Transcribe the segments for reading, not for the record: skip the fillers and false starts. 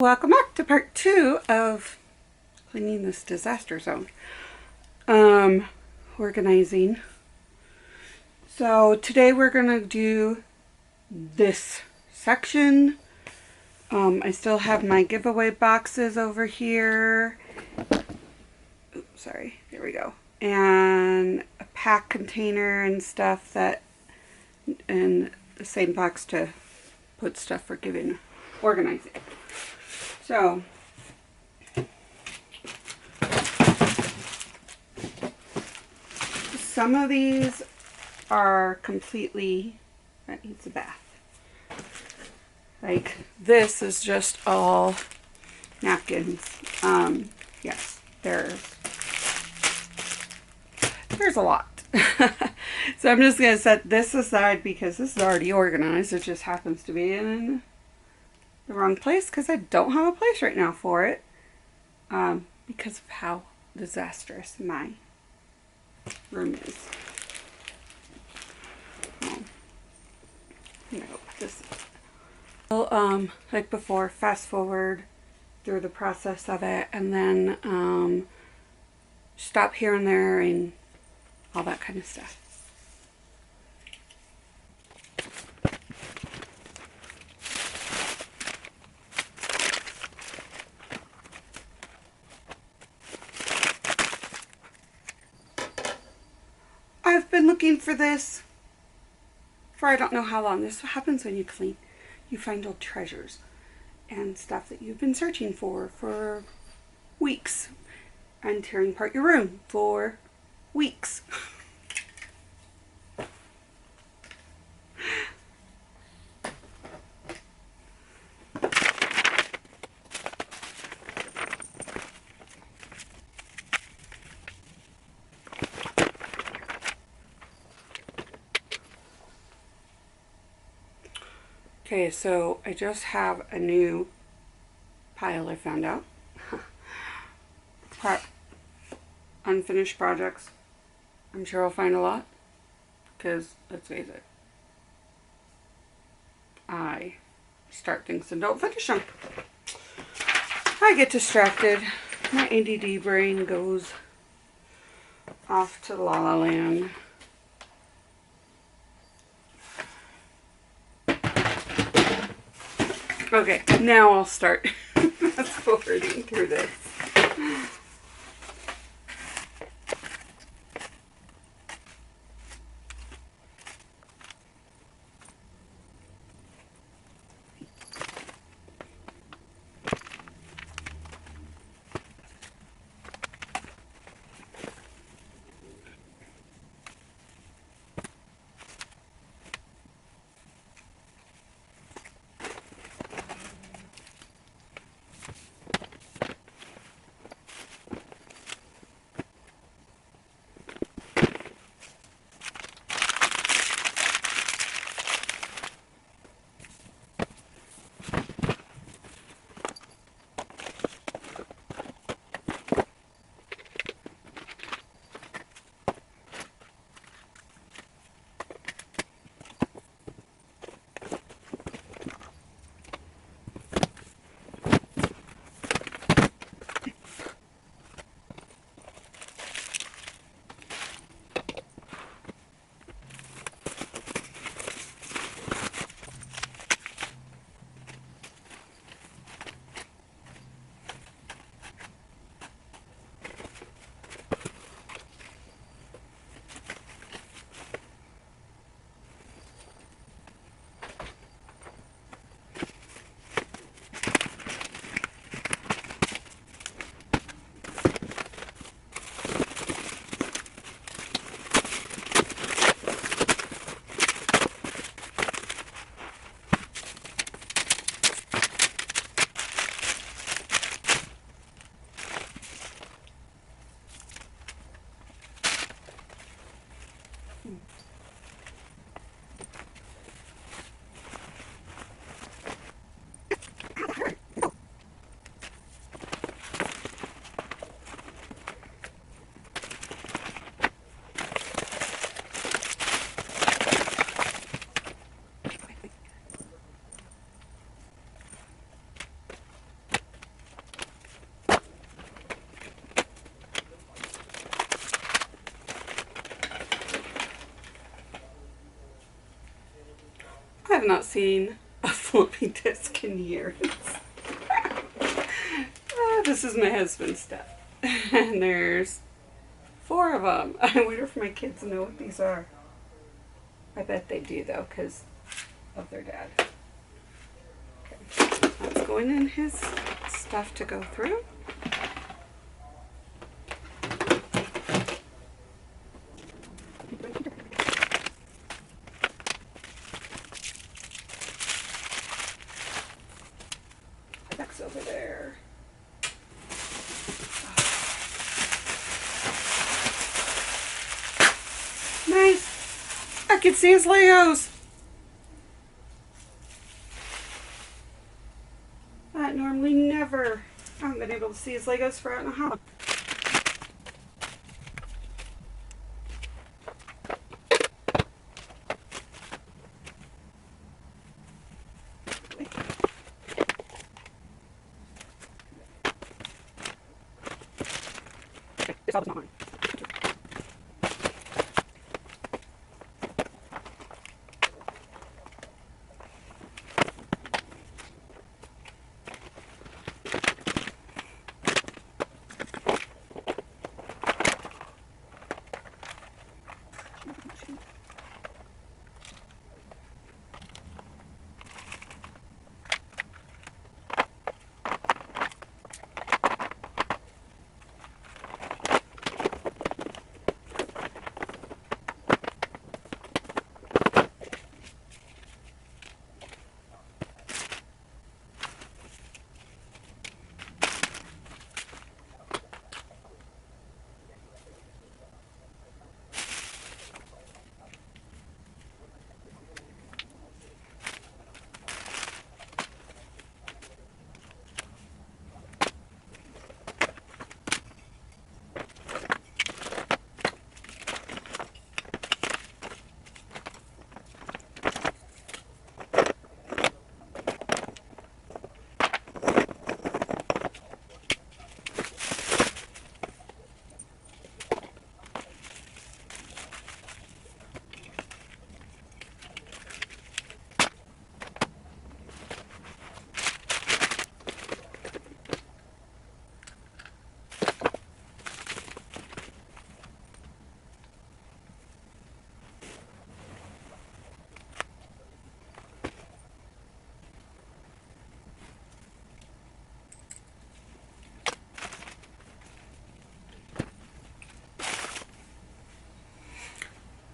Welcome back to part 2 of cleaning this disaster zone. Organizing. So today we're going to do this section. I still have my giveaway boxes over here. Oops, sorry. There we go. And a pack container and stuff and the same box to put stuff for organizing. So, some of these are completely, that needs a bath. Like, this is just all napkins. Yes, there's a lot. So I'm just going to set this aside because this is already organized. It just happens to be in the wrong place because I don't have a place right now for it, because of how disastrous my room is. I'm gonna go put this. Well, like before, fast forward through the process of it, and then stop here and there and all that kind of stuff. I've been looking for this for I don't know how long. This is what happens when you clean. You find old treasures and stuff that you've been searching for weeks, and tearing apart your room for weeks. Okay, so I just have a new pile I found out. Unfinished projects. I'm sure I'll find a lot, because let's face it, I start things and don't finish them. I get distracted. My ADD brain goes off to La La Land. Okay, now I'll start fast forwarding through this. not seen a floppy disk in years. This is my husband's stuff. And there's 4 of them. I wonder if my kids know what these are. I bet they do though, because of their dad. Okay. That's going in his stuff to go through. That's over there. Nice. I can see his Legos. That normally never. I haven't been able to see his Legos for I don't know how. This all is not mine.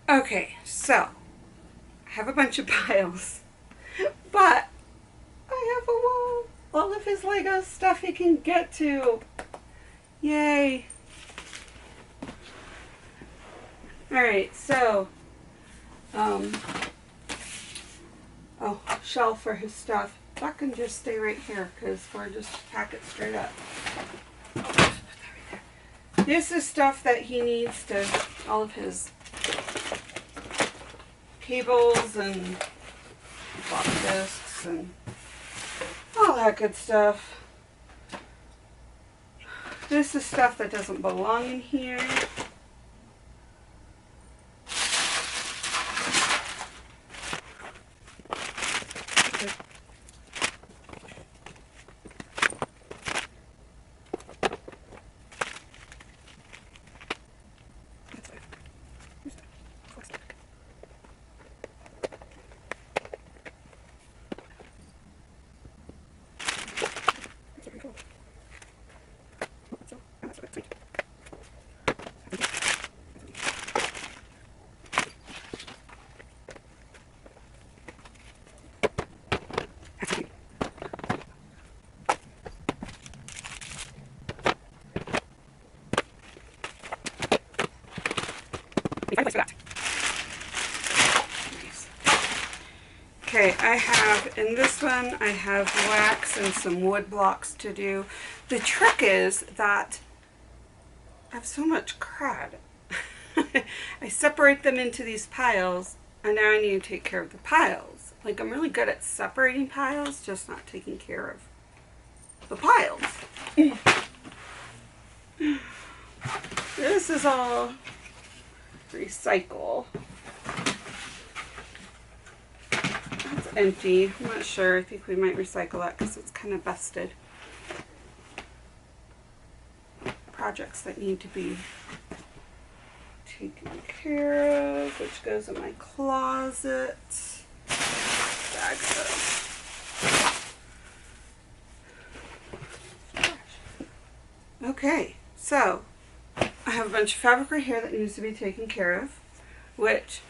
Okay, so I have a bunch of piles, but I have a wall. All of his Lego stuff he can get to. Yay. Alright, so, shelf for his stuff. That can just stay right here because we're just pack it straight up. This is stuff that he needs to, all of his cables and floppy disks and all that good stuff. This is stuff that doesn't belong in here. Okay, I have, in this one, I have wax and some wood blocks to do. The trick is that I have so much crud. I separate them into these piles, and now I need to take care of the piles. Like, I'm really good at separating piles, just not taking care of the piles. This is all recycle. That's empty. I'm not sure. I think we might recycle that because it's kind of busted. Projects that need to be taken care of, which goes in my closet. Bags of. Okay, so I have a bunch of fabric right here that needs to be taken care of, which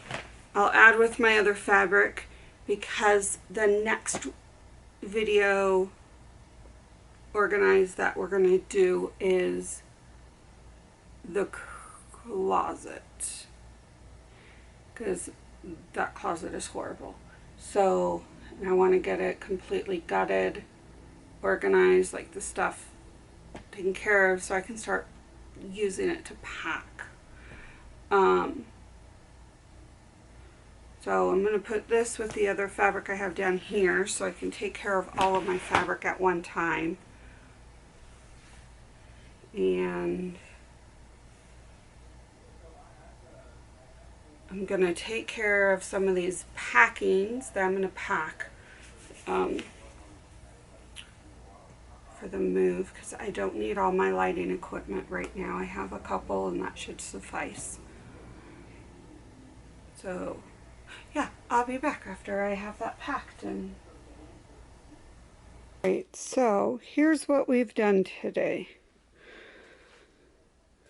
I'll add with my other fabric because the next video organized that we're going to do is the closet, because that closet is horrible. So I want to get it completely gutted, organized, like the stuff taken care of, so I can start using it to pack. So I'm going to put this with the other fabric I have down here so I can take care of all of my fabric at one time. And I'm going to take care of some of these packings that I'm going to pack for the move, because I don't need all my lighting equipment right now. I have a couple and that should suffice. So yeah, I'll be back after I have that packed. And right, so here's what we've done today.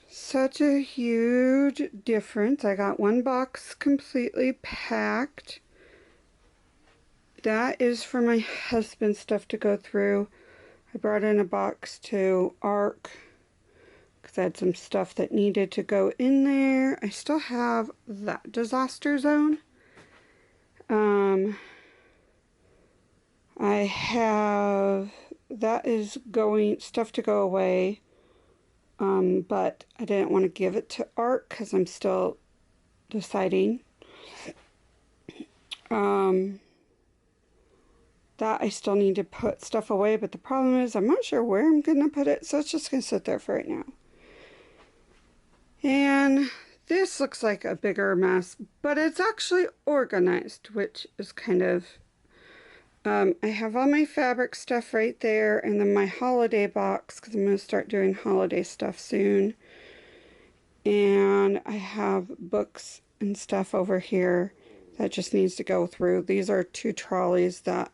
Such a huge difference. I got one box completely packed. That is for my husband's stuff to go through. I brought in a box to ARC because I had some stuff that needed to go in there. I still have that disaster zone. I have, that is going, stuff to go away. But I didn't want to give it to ARC because I'm still deciding. That I still need to put stuff away, but the problem is I'm not sure where I'm going to put it, so it's just going to sit there for right now. And this looks like a bigger mess, but it's actually organized, which is kind of... I have all my fabric stuff right there, and then my holiday box, because I'm going to start doing holiday stuff soon. And I have books and stuff over here that just needs to go through. These are 2 trolleys that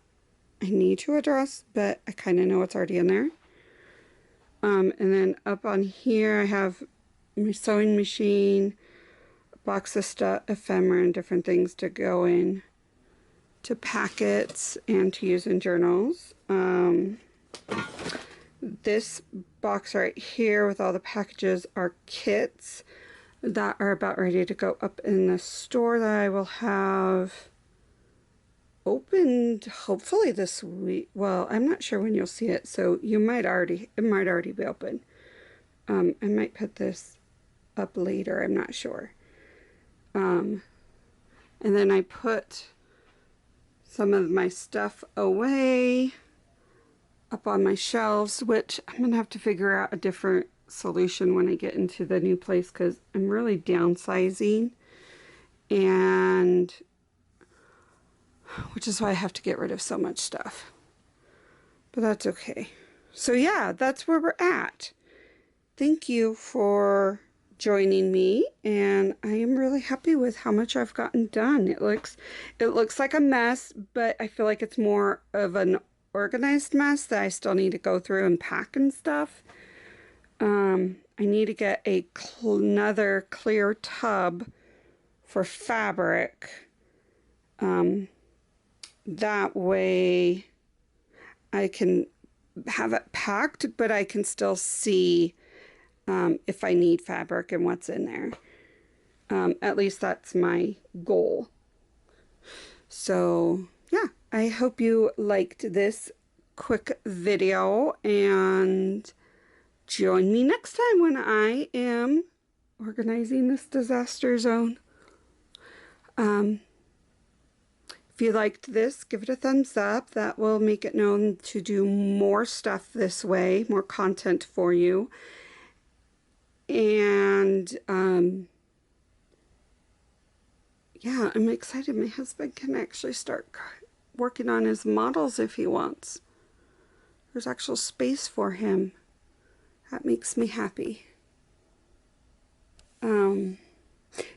I need to address, but I kind of know what's already in there. And then up on here I have my sewing machine, a box of stuff, ephemera, and different things to go in to packets and to use in journals. This box right here with all the packages are kits that are about ready to go up in the store that I will have opened hopefully this week. Well, I'm not sure when you'll see it, so it might already be open. I might put this up later, I'm not sure. And then I put some of my stuff away up on my shelves, which I'm gonna have to figure out a different solution when I get into the new place, because I'm really downsizing, and which is why I have to get rid of so much stuff, but that's okay. So yeah, that's where we're at. Thank you for joining me, and I am really happy with how much I've gotten done. It looks like a mess, but I feel like it's more of an organized mess that I still need to go through and pack and stuff. I need to get another clear tub for fabric. That way I can have it packed, but I can still see if I need fabric and what's in there. At least that's my goal. So yeah, I hope you liked this quick video, and join me next time when I am organizing this disaster zone. If you liked this, give it a thumbs up. That will make it known to do more stuff this way, more content for you. And yeah, I'm excited. My husband can actually start working on his models if he wants. There's actual space for him. That makes me happy.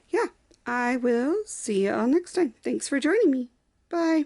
Yeah, I will see you all next time. Thanks for joining me. Bye.